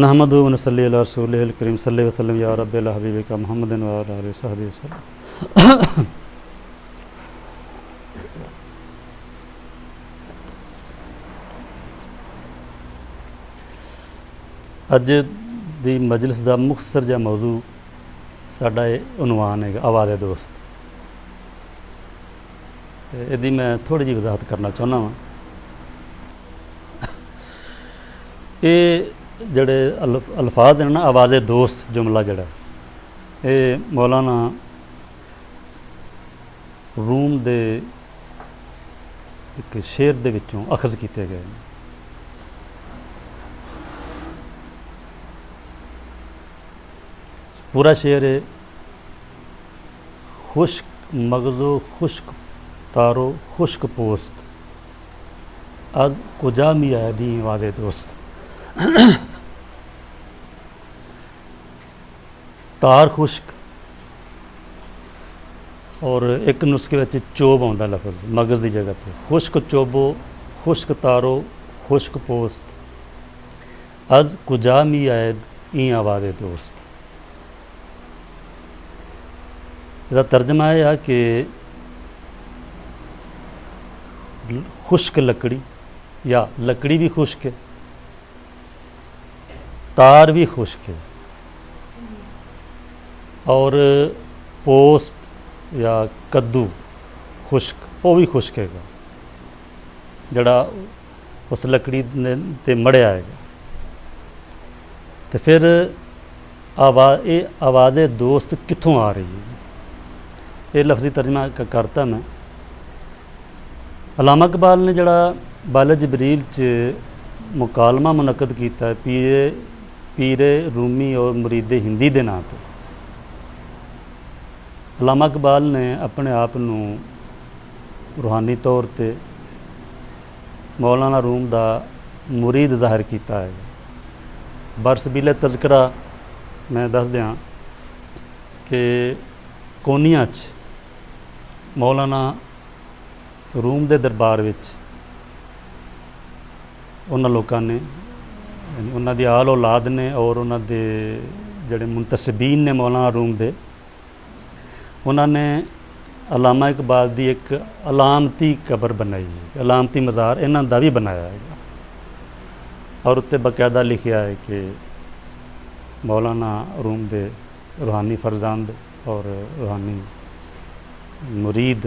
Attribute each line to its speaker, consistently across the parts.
Speaker 1: नहमदुहु व नसल्ली अला रसूलिहिल करीम सल्लल्लाहु अलैहि वसल्लम या रब्बि अला हबीबिका मुहम्मदिन व अला आलिहि वसहबिहि वसल्लम। अज दी मजलिस का मुख्तसर जिहा मौजू साडा उनवान है आवाज़े दोस्त। इहदी मैं थोड़ी जी वजाहत करना चाहुंदा वां। ये जड़े अल्फाज हैं ना, आवाज़े दोस्त जुमला जड़ा ये मौलाना रूम दे एक शेर दे विचों अखज़ किए गए। पूरा शेर है, खुश्क मगज़ो खुश्क तारो खुश्क पोस्त आज कुजा मी आयदी वादे दोस्त। तार खुश्क और एक नुस्खे में चोब आउंदा लफ्ज़ मगज़ की जगह पर खुश्क चोबो खुश्क तारो खुश्क पोस्त अज कुजा मी आयद ई आवादे दोस्त। इसका तर्जमा यह है कि खुश्क लकड़ी या लकड़ी भी खुश्क है, तार भी खुश्क है और पोस्त या कद्दू खुश्क वो भी खुश्क है जड़ा उस लकड़ी ने ते मड़िया है। तो फिर आवाज़े दोस्त कित्थों आ रही है, ये लफ्ज़ी तर्जमा करता मैं। अल्लामा इकबाल ने जड़ा बाले जबरील च मुकालमा मुनक्कद किया पीरे रूमी और मुरीदे हिंदी के नाम पर। अल्लामा इकबाल ने अपने आप नूं रूहानी तौर पर मौलाना रूम का मुरीद ज़ाहिर किया है। बरसबीले तज़करा मैं दस दियाँ कि कोनिया मौलाना रूम के दरबार विच उन्हां लोकां ने उन्हां दी आल औलाद ने और उन्हां दे जिहड़े मुंतसबीन ने मौलाना रूम दे उन्होंने अल्लामा इकबाल की एक अलामती कबर बनाई है, अलामती मज़ार इन्हां दा भी बनाया है और उत्ते बाकायदा लिखिया है कि मौलाना रूम दे रूहानी फरजंद और रूहानी मुरीद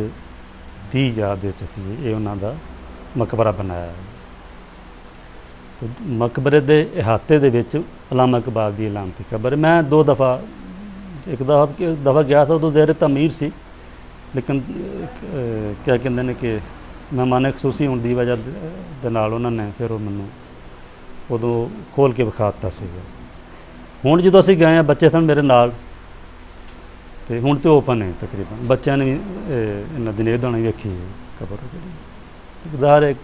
Speaker 1: दी याद ये उन्हां दा मकबरा बनाया है। तो मकबरे के इहाते दे विच अल्लामा इकबाल की अलामती कबर। मैं दो दफ़ा एक दफ़ा गया था, उदों ज़ेर तमीर सी, लेकिन क्या कहते हैं कि मेहमान खसूसी होने की वजह दे नाल उन्होंने फिर मैनू उदों खोल के विखा दिता। हुण जो असीं गए हैं बच्चे सन मेरे नाल तो हुण तो ओपन है तकरीबन, बच्चों ने भी इन्हां जुनैद होना वेखी है कबर। ज़ाहिर एक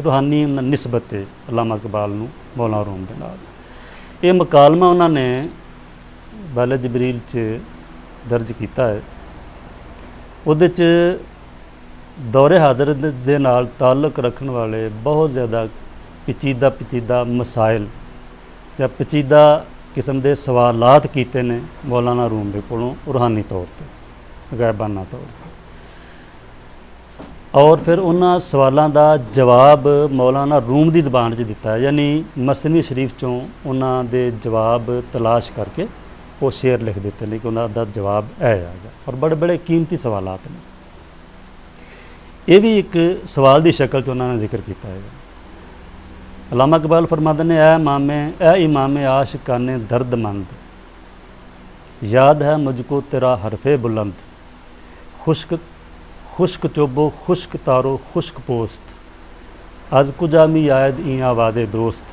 Speaker 1: रूहानी निस्बत है अल्लामा इकबाल नूं मौलाना रूम दे नाल। ये मुकालमा उन्होंने बाले जबरील च दर्ज किया है। उहदे च दौरे हादर दे नाल ताल्लुक रखने वाले बहुत ज़्यादा पेचीदा मसाइल या पेचीदा किस्म के सवालात किए ने मौलाना रूम के कोलों रूहानी तौर पर गैबाना तौर पर, और फिर उन्हां सवालों का जवाब मौलाना रूम की ज़बान च दिता है। यानी मसनवी शरीफ चों उन्हां दे जवाब तलाश करके वो शेर लिख देते हैं कि उन्होंने जवाब है और बड़े बड़े कीमती सवालात ने। यह भी एक सवाल की शक्ल च उन्होंने जिक्र किया है। अल्लामा इकबाल फरमाते ने ए इमाम आशिकाने दर्दमंद याद है मुझको तेरा हरफे बुलंद खुश्क खुश्क चोबो खुश्क तारो खुश्क पोस्त आज कुजा मी आयद ई आवादे दोस्त।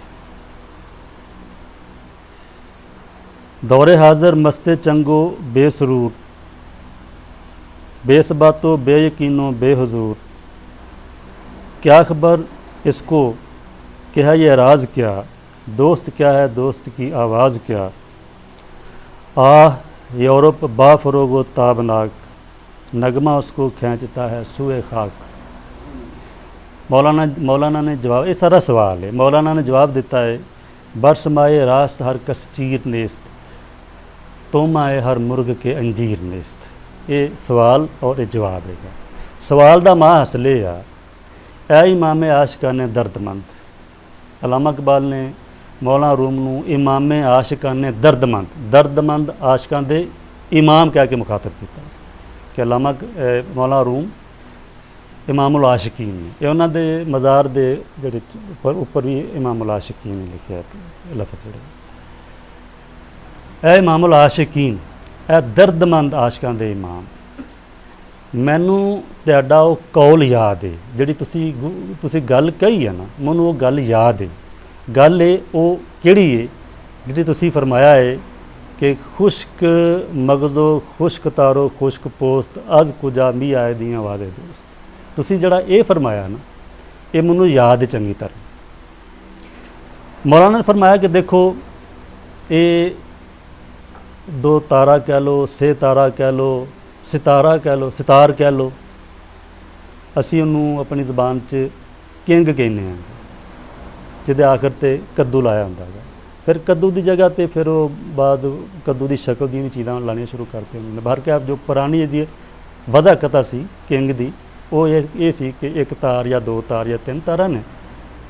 Speaker 1: दौरे हाज़र मस्ते चंगो बेसरूर बेसबातो बेयकीनो बेहजूर क्या खबर इसको क्या है ये राज क्या दोस्त क्या है दोस्त की आवाज़ क्या आह यूरोप बाफरोगो ताबनाक नगमा उसको खींचता है सुए खाक। मौलाना ने जवाब, ये सारा सवाल है, मौलाना ने जवाब दिता है बरस माए रास्त हर कस चीर नेस्त, तुम आए हर मुर्ग के अंजीर नेस्त। ये सवाल और ये जवाब है। सवाल का मां हसले आ, ऐ इमामे आशिका ने दर्दमंद। अलामा इकबाल ने मौलाना रूम नूं इमामे आशिका ने दर्दमंद आशिका दे इमाम कह के मुखातब किया कि अलामा मौलाना रूम इमामुल आशिकीन ने। ये उन्होंने मज़ार दे जिहड़े उपर भी इमामुल आशिकीन लिखा लफ्ज़ जिहड़े, ऐ इमामुल आशिकीन, ऐ दर्दमंद आशिकां दे इमाम, मैनू तुहाडा वो कौल याद है, जिहड़ी तुसी गल कही है ना, मैनू वो गल याद है। गल है वो किहड़ी है जिहड़ी तुसी फरमाया है कि खुश्क मगज़ो खुश्क तारो खुश्क पोस्त, अज कुजा मी आए दियाँ वादे दोस्त। तुसी जड़ा ये फरमाया ना, ये मैनू याद है चंगी तरह। मौलाना ने फरमाया कि देखो ये दो तारा कह लो, से तारा कह लो, सितारा कह लो, सितार कह लो, असी उन्होंने अपनी ज़बान च किंग कहने हैं, जिहदे आखिर ते कद्दू लाया होंदा है। फिर कद्दू की जगह तो फिर वो बाद कद्दू की शक्ल दी भी चीज़ां लानियां शुरू करते उन्होंने। बाहर क्या जो पुरानी इसकी वजह कथा सी किंग दी, वो ये सी कि एक तार या दो तार या तीन तारा ने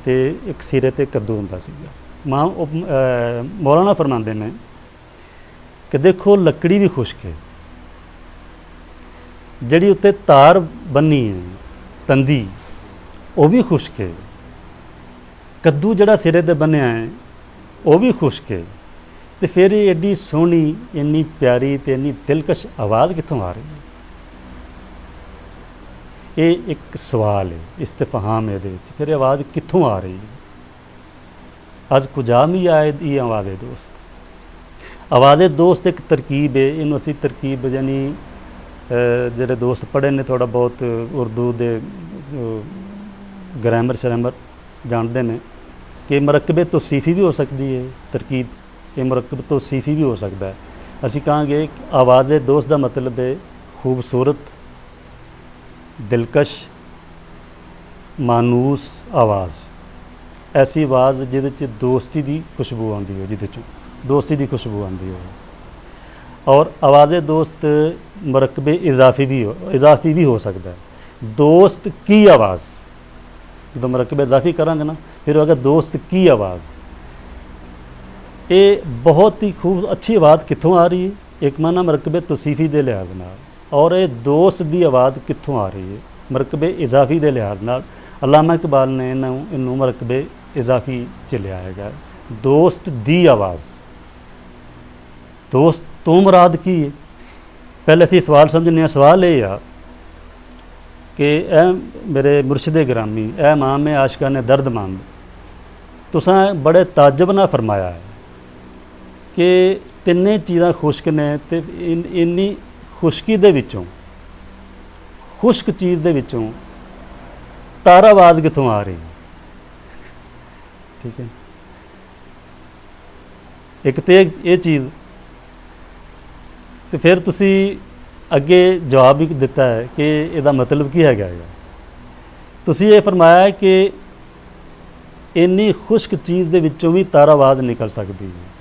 Speaker 1: तो एक सिरे ते कद्दू होंदा सीगा। मौलाना फरमांदे ने कि देखो लकड़ी भी खुश्क है, जिहड़ी उत्ते तार बनी है तंदी वो भी खुश्क है, कद्दू जिहड़ा सिरे ते बनिया है वो भी खुश्क है, तो फिर एडी सोहनी इन्नी प्यारी तो इन्नी दिलकश आवाज़ कित्थों आ रही है? ये एक सवाल है, इस्तिफहाम है। ये फिर आवाज़ कित्थों आ रही है? अज कुजाम ही आए ये आवाज़ दोस्त। आवाज़ दोस्त एक तरकीब है, इनू असी तरकीब यानी जिहड़े दोस्त पढ़े ने थोड़ा बहुत उर्दू दे ग्रामर श्रैमर जानते हैं कि मरकबे तौसीफ़ी भी हो सकती है तरकीब, ये मरकब तौसीफ़ी भी हो सकता है। असी कहांगे आवाज़ दोस्त का मतलब है खूबसूरत, दिलकश, मानूस आवाज़, ऐसी आवाज़ जिहदे च दोस्ती की खुशबू आती हो, जिहदे चों दोस्ती की खुशबू आती हो। और आवाज़ दोस्त मरकबे इजाफी भी हो सकता है। दोस्त की आवाज़ जो मरकबे इजाफी करांगे ना, फिर अगर दोस्त की आवाज़, ये बहुत ही खूब अच्छी आवाज़ कित्थों आ रही है? एक माना मरकबे तौसीफ़ी के लिहाज नाल, और ये दोस्त की आवाज़ कित्थों आ रही है? मरकबे इजाफी के लिहाज नाल अल्लामा इकबाल ने इनू मरकबे इजाफी च लिया है। दोस्त दी आवाज़, दोस्त तो मुराद की है? पहले असी सवाल समझने, सवाल ये आ कि ए मेरे मुर्शदे ग्रामी, ए इमाम आशिका ने दर्दमंद, तुसां बड़े ताज्जुब नाल फरमाया है कि तिन्ने चीज़ां खुश्क ने, ते इन्नी खुश्की दे विचों, खुश्क चीज़ दे विचों तारा आवाज़ कित्थों आ रही? ठीक है, एक तो ये चीज़, तो फिर तुसी अगे जवाब भी दिता है कि इसदा मतलब की है। तुसी ये फरमाया कि इन्नी खुश्क चीज़ दे विचों भी तारा आवाज़ निकल सकती है,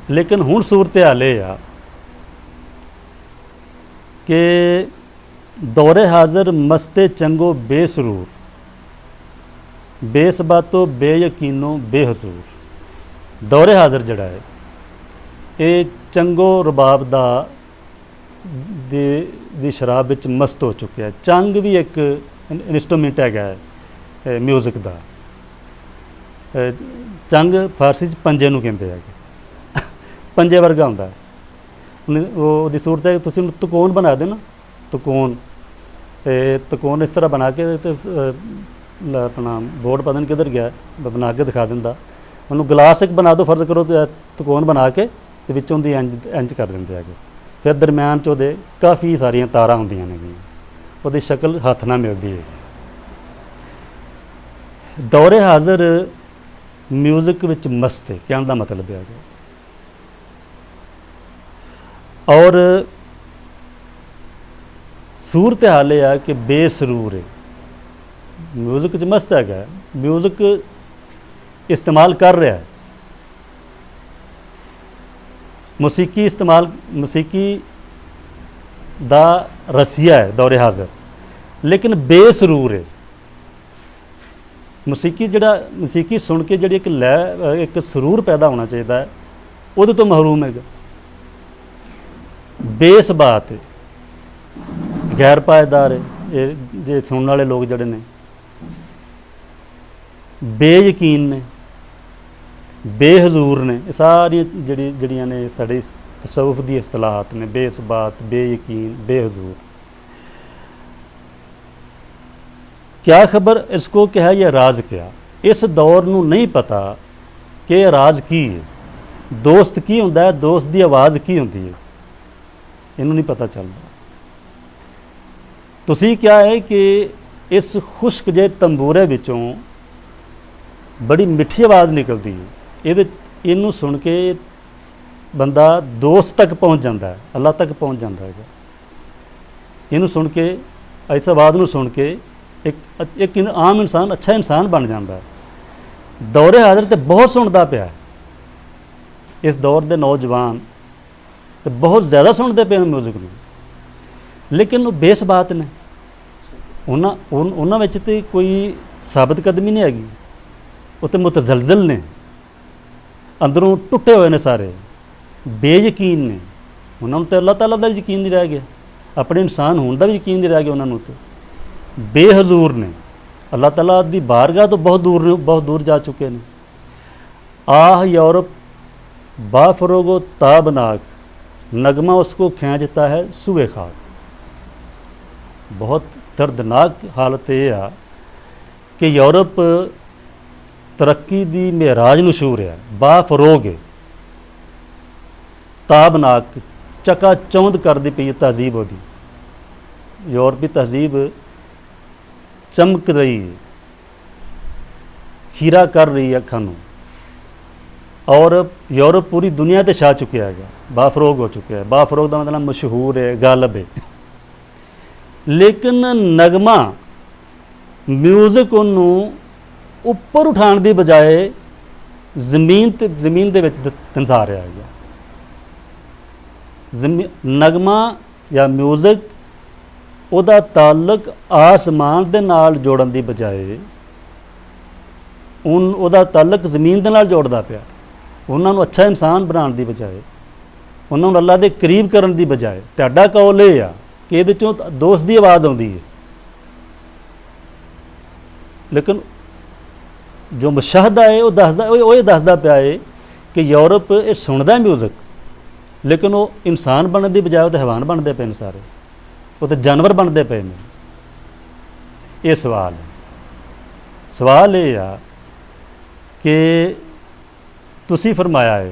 Speaker 1: लेकिन हुण सूरत हाल ये आ कि दौरे हाज़र मस्ते चंगो बेसरूर, बेसबातो बेयकीनो बेहसूर। दौरे हाज़र जड़ा है ये चंगो रबाब दी शराब विच मस्त हो चुके हैं। चंग भी एक इंस्ट्रूमेंट है म्यूजिक का। चंग फारसी पंजे नूं कहंदे है, पंजे वर्गा हुंदा है। वो सूरत है तुसीं तकोन बना देना, तकोन इस तरह बना के अपना बोर्ड पता नहीं किधर गया, बना के दिखा दिंदा। उन्होंने गिलास एक बना दो, फर्ज करो तो तकोन बना के विचों दी इंज कर देंगे है। फिर दरम्यान च उहदे काफ़ी सारियां तारां होंदियां ने, उहदी शक्ल हथ नाल मिलदी है। दौरे हाज़र म्यूजिक विच मस्त है, कहने का मतलब है। और सूरत हाल यह है कि बेसरूर है, म्यूज़िक 'ਚ मस्त है, म्यूज़िक इस्तेमाल कर रहा है, मौसीकी दा रसिया है दौरे हाज़र, लेकिन बेसरूर है। मौसीकी सुन के जी एक लय एक सरूर पैदा होना चाहिए, वो तो महरूम है। बेस बात है, गैर पायदार है, ये जे सुनने वाले लोग जड़े ने बेयकीन ने, बेहजूर ने, सारी जड़ियाँ ने साड़ी तसव्वुफ दी इस्तलाहात ने, बेसबात, बेयकीन, बेहजूर। क्या खबर इसको क्या है, यह राज क्या। इस दौर नूं नहीं पता कि यह राज की है, दोस्त की हुंदा है, दोस्त की आवाज़ की हुंदी है, इन्हों नहीं पता चलता। तुसी क्या है कि इस खुश्क जे तंबूरे विचों बड़ी मिठी आवाज़ निकलती है, इनू सुन के बंदा दोस्त तक पहुँच जाता है, अल्लाह तक पहुँच जाता है। इनू सुन के, इस आवाज़ नू सुन के एक आम इंसान अच्छा इंसान बन जाता है। दौरे हाज़र तो बहुत सुनता पाया, इस दौर के नौजवान तो बहुत ज़्यादा सुनते पे म्यूज़िक में, लेकिन वो बेसबात ने, उन्होंने तो कोई साबित कदमी नहीं हैगी, वो तो मुतजलजल ने, अंदरों टुटे हुए ने सारे, बेयकीन ने, उन्होंने तो अल्लाह ताला का भी यकीन नहीं रह गया, अपने इंसान होने का भी यकीन नहीं रह गया उन्होंने। तो बेहजूर ने, अल्लाह ताला की बारगाह तो बहुत दूर जा चुके हैं। आह यूरोप बाफरोगो ताबनाक, नगमा उसको खींचता है सुबह खाक। बहुत दर्दनाक हालत यह आ कि यूरोप तरक्की की मेराज नूं छू रहा है, बाफरोग है, ताबनाक चका चौंध करती पई है तहजीब वो, यूरोपी तहजीब चमक रही है, खीरा कर रही है अखां नूं, और यूरोप पूरी दुनिया ते छा चुकिया है, बाफरोग हो चुका है। बाफरोग का मतलब मशहूर है, गालब है। लेकिन नगमा म्यूज़िक उन्होंने उपर उठाने की बजाय जमीन दे विच धंसा रहा है। नगमा या म्यूज़िक उहदा ताल्लुक आसमान दे नाल जोड़न की बजाय उहदा ताल्लुक जमीन दे नाल जोड़दा पिया। उन्होंने अच्छा इंसान बनाने की बजाय, उन्होंने अल्लाह के करीब करने की बजाय, तुहाडा कौल यह आ कि ये दोस्त की आवाज़ आती है, लेकिन जो मुशाहदा है वो ये दसदा पिया है कि यूरोप ये सुनता म्यूज़िक, लेकिन वो इंसान बनने की बजाय वो हैवान बनते पे सारे, वो तो जानवर बनते पे हैं। ये सवाल है। सवाल ये आ कि तुसी फरमाया है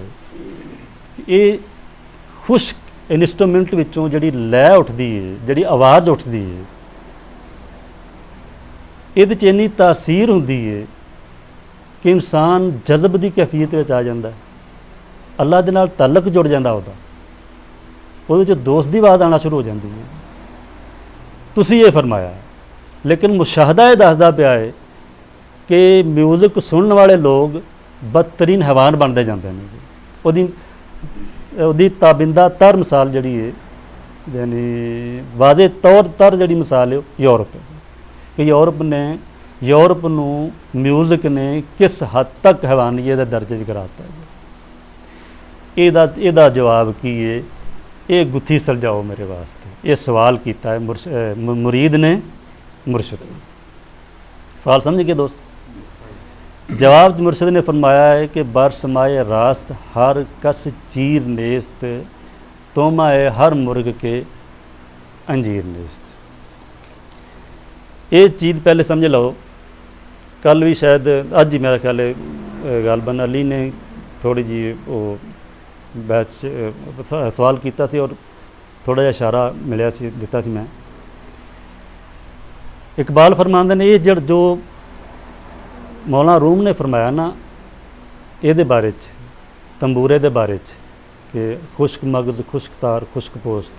Speaker 1: कि ये खुश्क इंस्ट्रूमेंट विचों जिहड़ी लय उठती है, जिहड़ी आवाज़ उठती है, इहदे च इन्नी तासीर हुंदी है कि इंसान जज़ब की कैफियत में आ जाता है, अल्लाह दे नाल ताल्लुक जुड़ जाता, उहदे च दोस्त की आवाज़ आना शुरू हो जाती है। तुसी ये फरमाया, लेकिन मुशाहदा ये दसदा पिया है कि म्यूज़िक सुनने वाले लोग बदतरीन हैवान बनते जाते हैं। उहदी ताबिंदा तर मिसाल जिहड़ी है, यानी वादे तौर तर जिहड़ी मिसाल है यूरोप है कि यूरोप नूं म्यूज़िक ने किस हद तक हैवानियत के दर्जे च कराता है। इहदा जवाब की है, ये गुत्थी सुलझाओ मेरे वास्ते। ये सवाल किया है मुरीद ने मुर्शिद ने। सवाल समझ गए दोस्त? जवाब मुर्शिद ने फरमाया है कि बरसमाए रास्त हर कस चीर नेस्त, तोमाए हर मुर्ग के अंजीर नेस्त। ये चीज़ पहले समझ लो। कल भी शायद अज ही मेरा ख्याल है गालबन अली ने थोड़ी जी वो बैच सवाल किया सी और थोड़ा जिहा इशारा मिलिया सी, दिता सी मैं। इकबाल फरमांदे ने ये जो मौलाना रूम ने फरमाया ना, ये बारे च तंबूरे दे बारे च कि खुश्क मगज़, खुश्क तार, खुश्क पोस्त,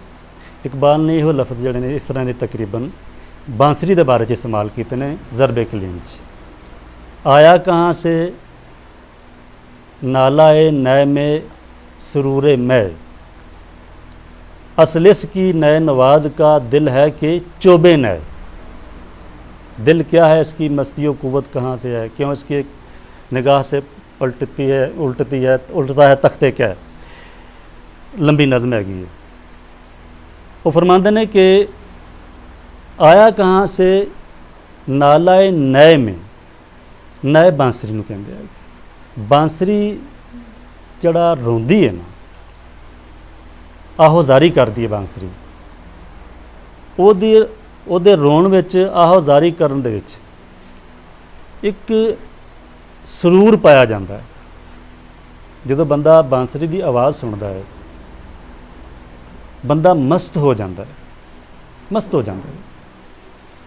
Speaker 1: इकबाल ने यो लफ्ज़ जड़े ने इस तरह के तकरीबन बांसरी के बारे च इस्तेमाल किए ने ज़रबे कलीम च। आया कहाँ से, नालाए नए में सरूर मैं, असलिस की नए नवाज का दिल है कि चोबे नए। दिल क्या है इसकी, मस्ती व कुव्वत कहाँ से है, क्यों इसकी एक निगाह से उल्टता है तख्ते क्या है। लंबी नज़म हैगी। वो फरमाते ने कि आया कहाँ से, नालाए नए में, नए बांसरी नूं कहंदे आ। बांसरी जड़ा रोंदी है ना, आहोजारी करती है बांसरी, ਉਹਦੇ ਰੋਣ ਵਿੱਚ, ਆਹੋਜ਼ਾਰੀ ਕਰਨ ਦੇ ਵਿੱਚ ਇੱਕ ਸਰੂਰ ਪਾਇਆ ਜਾਂਦਾ ਹੈ। ਜਦੋਂ ਬੰਦਾ ਬਾਂਸਰੀ ਦੀ ਆਵਾਜ਼ ਸੁਣਦਾ ਹੈ, ਬੰਦਾ ਮਸਤ ਹੋ ਜਾਂਦਾ ਹੈ।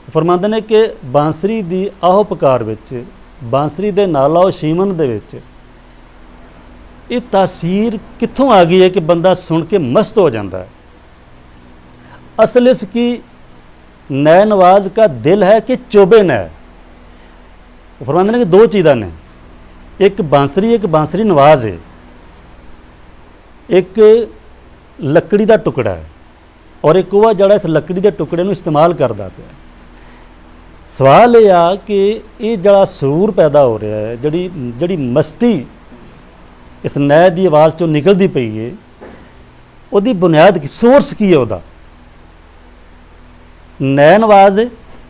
Speaker 1: ਫਰਮਾਉਂਦੇ ਨੇ ਕਿ ਬਾਂਸਰੀ ਦੀ ਆਹੋ ਪੁਕਾਰ ਵਿੱਚ, ਬਾਂਸਰੀ ਦੇ ਨਾਲਾ ਸ਼ੀਮਨ ਦੇ ਵਿੱਚ ਇਹ ਤਾਸੀਰ ਕਿੱਥੋਂ ਆ ਗਈ ਹੈ ਕਿ ਬੰਦਾ ਸੁਣ ਕੇ ਮਸਤ ਹੋ ਜਾਂਦਾ ਹੈ। ਅਸਲ ਇਸ ਕੀ नए नवाज का दिल है कि चोबे नए। फरमाते हैं कि दो चीज़ां ने, एक बांसरी नवाज है, एक लकड़ी का टुकड़ा है, और एक वह जड़ा इस लकड़ी के टुकड़े को इस्तेमाल करता पे। सवाल यह आ कि ये जड़ा सुरूर पैदा हो रहा है, जड़ी मस्ती इस नए की आवाज़ चो निकलती पई है, उसकी बुनियाद की सोर्स की है, वह नए नवाज है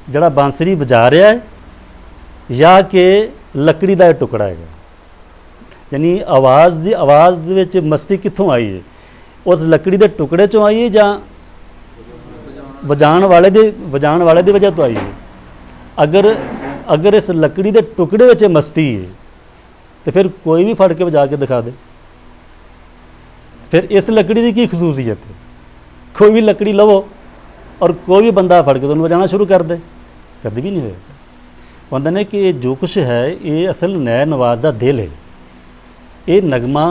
Speaker 1: जड़ा बांसरी बजा रहा है, या कि लकड़ी का टुकड़ा है। यानी आवाज़ की मस्ती कित्थों आई है, उस लकड़ी के टुकड़े चों आई है या वजाण वाले की वजह तो आई है। अगर इस लकड़ी के टुकड़े में मस्ती है तो फिर कोई भी फड़ के बजा के दिखा दे। फिर इस लकड़ी की की खसूसियत है, कोई भी लकड़ी लवो और कोई भी बंदा फड़ के तो बजाना शुरू कर दे, कभी भी नहीं होगा। कहते हैं कि जो कुछ है ये असल नए नवाज का दिल है। ये नगमा,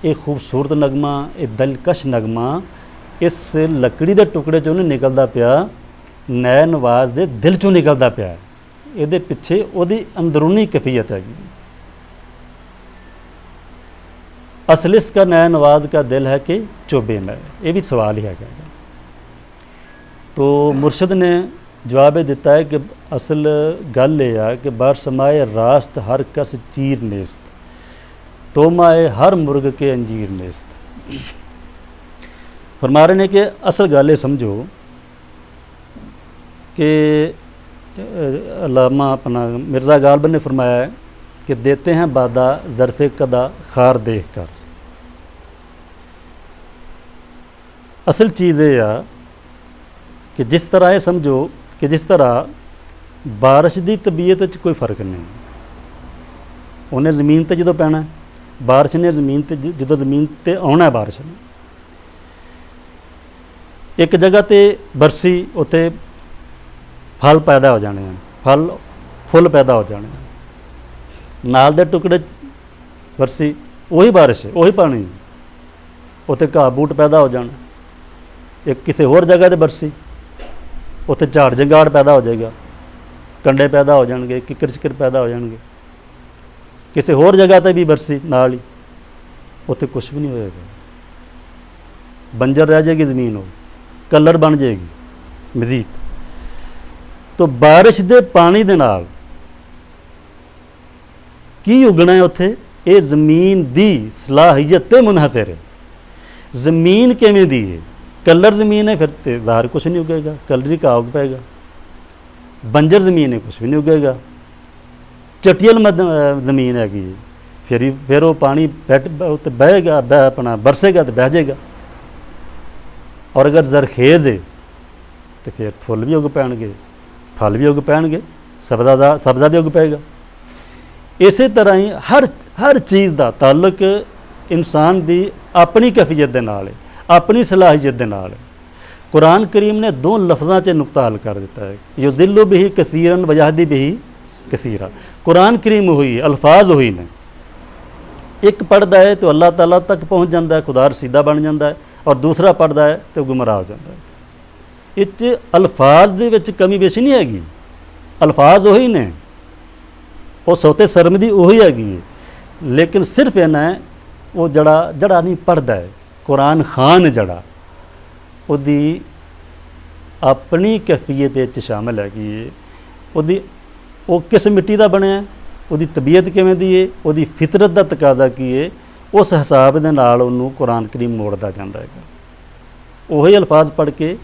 Speaker 1: ये खूबसूरत नगमा, ये दिलकश नगमा इस लकड़ी के टुकड़े चों नहीं निकलता पिया, नए नवाज के दिल चों निकलता पिया। ये पिछे उसकी अंदरूनी कैफियत हैगी। असल इसका नए नवाज का दिल है कि चोबे नए। ये भी सवाल ही है। तो मुर्शद ने जवाब दिता है कि असल गल ये है कि बारसमाए रास्त हर कस चीर नेस्त, तो माए हर मुर्ग के अंजीर नेस्त। फरमा रहे ने कि असल गल ये समझो कि अल्लामा अपना मिर्ज़ा गालिब ने फरमाया है कि देते हैं बादा ज़रफ़े कदा खार देख कर। असल चीज़ ये आ कि जिस तरह ये समझो कि जिस तरह बारिश की तबीयत कोई फर्क नहीं, उन्हें जमीन पर जो पैना, बारिश ने जमीन पर जो जमीन पर आना है, बारिश ने एक जगह पर बरसी, उत्ते फल पैदा हो जाने हैं, फुल पैदा हो जाने हैं। नाल दे टुकड़े बरसी, वही बारिश है, वही पानी, उत्ते घाह बूट पैदा हो जाना। एक किसी होर जगह पर बरसी, उत्थे झाड़ जंगाड़ पैदा हो जाएगा, कंडे पैदा हो जाएंगे, किकर चिकर पैदा हो जाएंगे। किसी होर जगह पर भी बरसी नाल ही, उत्थे कुछ भी नहीं होएगा, बंजर रह जाएगी ज़मीन, हो कलर बन जाएगी मजीद। तो बारिश के पानी दे नाल की उगना है उत्थे, ये जमीन की सलाहियत ते मुनहसर है। जमीन किवें दी है, कलर ज़मीन है, फिर तो ज़ाहिर कुछ नहीं उगेगा, कलर का उग पाएगा। बंजर ज़मीन है, कुछ भी नहीं उगेगा। चटियल ज़मीन हैगी, फिर वो पानी बहेगा, अपना बरसेगा तो बह जाएगा। और अगर जरखेज़ है तो फिर फुल भी उग पैणगे, फल भी उग पैणगे, सब्ज़ा भी उग पाएगा। इस तरह ही हर चीज़ का ताल्लुक इंसान की अपनी कैफियत के नाल है, अपनी सलाहियत के नाल। कुरान करीम ने दो लफ्ज़ों से नुकता हल कर दिता है, युज़िल्लु बिही कसीरन व यहदी बिही कसीरा। कुरान करीम हुई, अल्फाज हुई ने, एक पढ़ता है तो अल्लाह ताला तक पहुँच जाता है, खुदा रसीदा बन जाता है, और दूसरा पढ़ता है तो गुमराह हो जाता है। ਇਹ 'ਚ ਅਲਫਾਜ਼ ਦੇ ਵਿੱਚ ਕਮੀ ਬੇਸ਼ੀ ਨਹੀਂ ਹੈਗੀ, ਅਲਫਾਜ਼ ਉਹੀ ਨੇ, ਉਹ ਸੌਤੇ ਸਰਮਦੀ ਉਹੀ ਹੈਗੀ ਹੈ, ਲੇਕਿਨ ਸਿਰਫ ਇਹਨਾਂ ਹੈ ਉਹ ਜਿਹੜਾ ਨਹੀਂ ਪੜ੍ਹਦਾ ਹੈ ਕੁਰਾਨ ਖਾਨ, ਜਿਹੜਾ ਉਹਦੀ ਆਪਣੀ ਕੈਫੀਅਤ ਵਿੱਚ ਸ਼ਾਮਿਲ ਹੈਗੀ ਹੈ, ਉਹਦੀ ਉਹ ਕਿਸ ਮਿੱਟੀ ਦਾ ਬਣਿਆ, ਉਹਦੀ ਤਬੀਅਤ ਕਿਵੇਂ ਦੀ ਹੈ, ਉਹਦੀ ਫਿਤਰਤ ਦਾ ਤਕਾਜ਼ਾ ਕੀ ਹੈ, ਉਸ ਹਿਸਾਬ ਦੇ ਨਾਲ ਉਹਨੂੰ ਕੁਰਾਨ ਕਰੀਮ ਮੋੜਦਾ ਜਾਂਦਾ ਹੈਗਾ। ਉਹੀ ਅਲਫਾਜ਼ ਪੜ੍ਹ ਕੇ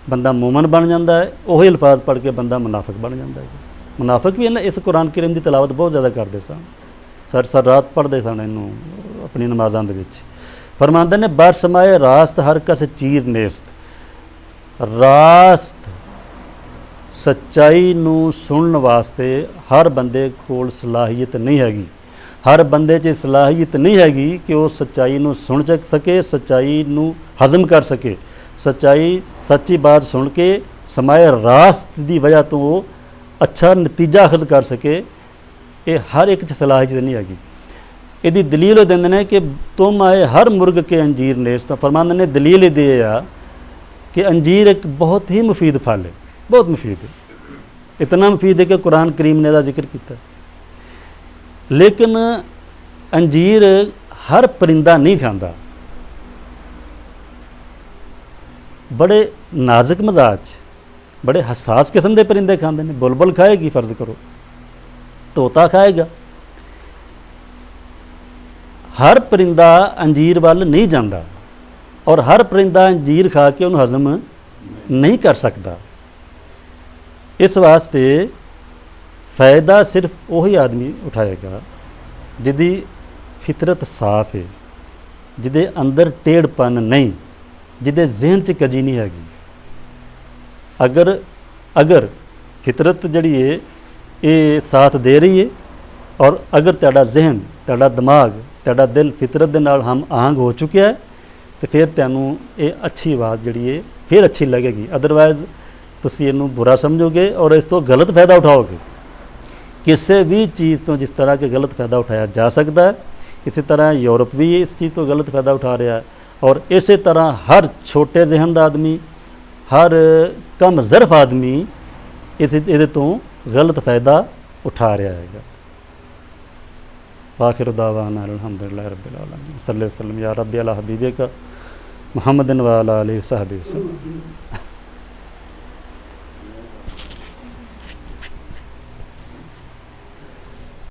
Speaker 1: ਬੰਦਾ ਮੂਮਨ ਬਣ ਜਾਂਦਾ ਹੈ, ਉਹੀ ਅਲਫਾਜ਼ ਪੜ੍ਹ ਕੇ ਬੰਦਾ ਮੁਨਾਫਿਕ ਬਣ ਜਾਂਦਾ ਹੈ। ਮੁਨਾਫਿਕ ਵੀ ਇਹਨਾਂ ਇਸ ਕੁਰਾਨ ਕਰੀਮ ਦੀ ਤਿਲਾਵਤ ਬਹੁਤ ਜ਼ਿਆਦਾ ਕਰਦੇ ਸਨ, ਸਰ ਰਾਤ ਪੜ੍ਹਦੇ ਸਨ ਇਹਨੂੰ ਆਪਣੀ ਨਮਾਜ਼ਾਂ ਦੇ ਵਿੱਚ। ਫਰਮਾਉਂਦੇ ਨੇ ਬਰ ਸਮਾਏ ਰਾਸਤ ਹਰ ਕਸ ਚੀਰ ਨੇਸਤ, ਰਾਸਤ ਸੱਚਾਈ ਨੂੰ ਸੁਣਨ ਵਾਸਤੇ ਹਰ ਬੰਦੇ ਕੋਲ ਸਲਾਹੀਅਤ ਨਹੀਂ ਹੈਗੀ, ਹਰ ਬੰਦੇ 'ਚ ਸਲਾਹੀਅਤ ਨਹੀਂ ਹੈਗੀ ਕਿ ਉਹ ਸੱਚਾਈ ਨੂੰ ਸੁਣ ਸਕੇ, ਸੱਚਾਈ ਨੂੰ ਹਜ਼ਮ ਕਰ ਸਕੇ, ਸੱਚੀ ਬਾਤ ਸੁਣ ਕੇ ਸਮਾਏ ਰਾਸਤ ਦੀ ਵਜ੍ਹਾ ਤੋਂ ਉਹ ਅੱਛਾ ਨਤੀਜਾ ਅਖਜ਼ ਕਰ ਸਕੇ। ਇਹ ਹਰ ਇੱਕ 'ਚ ਸਲਾਹੀਅਤ ਨਹੀਂ ਹੈਗੀ। ਇਹਦੀ ਦਲੀਲ ਉਹ ਦਿੰਦੇ ਨੇ ਕਿ ਤੁਮ ਆਏ ਹਰ ਮੁਰਗ ਕੇ ਅੰਜੀਰ ਨੇਸ, ਤਾਂ ਫਰਮਾਉਂਦੇ ਨੇ ਦਲੀਲ ਇਹ ਆ ਕਿ ਅੰਜੀਰ ਇੱਕ ਬਹੁਤ ਹੀ ਮੁਫੀਦ ਫਲ ਹੈ, ਬਹੁਤ ਮੁਫੀਦ ਹੈ, ਇਤਨਾ ਮੁਫੀਦ ਹੈ ਕਿ ਕੁਰਾਨ ਕਰੀਮ ਨੇ ਇਹਦਾ ਜ਼ਿਕਰ ਕੀਤਾ। ਲੇਕਿਨ ਅੰਜੀਰ ਹਰ ਪਰਿੰਦਾ ਨਹੀਂ ਖਾਂਦਾ, ਬੜੇ ਨਾਜ਼ੁਕ ਮਿਜ਼ਾਜ, ਬੜੇ ਹਸਾਸ ਕਿਸਮ ਦੇ ਪਰਿੰਦੇ ਖਾਂਦੇ ਨੇ। ਬੁਲਬੁਲ ਖਾਏਗੀ, ਫਰਜ਼ ਕਰੋ, ਤੋਤਾ ਖਾਏਗਾ, ਹਰ ਪਰਿੰਦਾ ਅੰਜੀਰ ਵੱਲ ਨਹੀਂ ਜਾਂਦਾ, ਔਰ ਹਰ ਪਰਿੰਦਾ ਅੰਜੀਰ ਖਾ ਕੇ ਉਹਨੂੰ ਹਜ਼ਮ ਨਹੀਂ ਕਰ ਸਕਦਾ। ਇਸ ਵਾਸਤੇ फ़ायदा सिर्फ वही आदमी उठाएगा जिहदी फितरत साफ है, जिहदे अंदर टेढ़पन नहीं, जिहदे जहन च कजी नहीं हैगी। अगर फितरत जिहड़ी है ये साथ दे रही है, और अगर तुहाडा जहन, तुहाडा दिमाग, तुहाडा दिल फितरत दे नाल हम आहंग हो चुकिया है, तो फिर तुहानूं ये अच्छी बात जिहड़ी है फिर अच्छी लगेगी। अदरवाइज तुसीं इहनूं बुरा समझोगे और इस तो गलत फ़ायदा उठाओगे। किसी भी चीज़ तो जिस तरह के गलत फ़ायदा उठाया जा सकता है, इसी तरह यूरोप भी इस चीज़ तो गलत फ़ायदा उठा रहा है, और इसी तरह हर छोटे जहन का आदमी, हर कम ज़रफ आदमी इस तो गलत फ़ायदा उठा रहा है। आखिर दावाना अल्हम्दुलिल्लाहि रब्बिल आलमीन, सल्लल्लाहु अलैहि वसल्लम या रब्बी अला हबीबिका मुहम्मदिन व अला आलिहि व सहबिहि वसल्लम।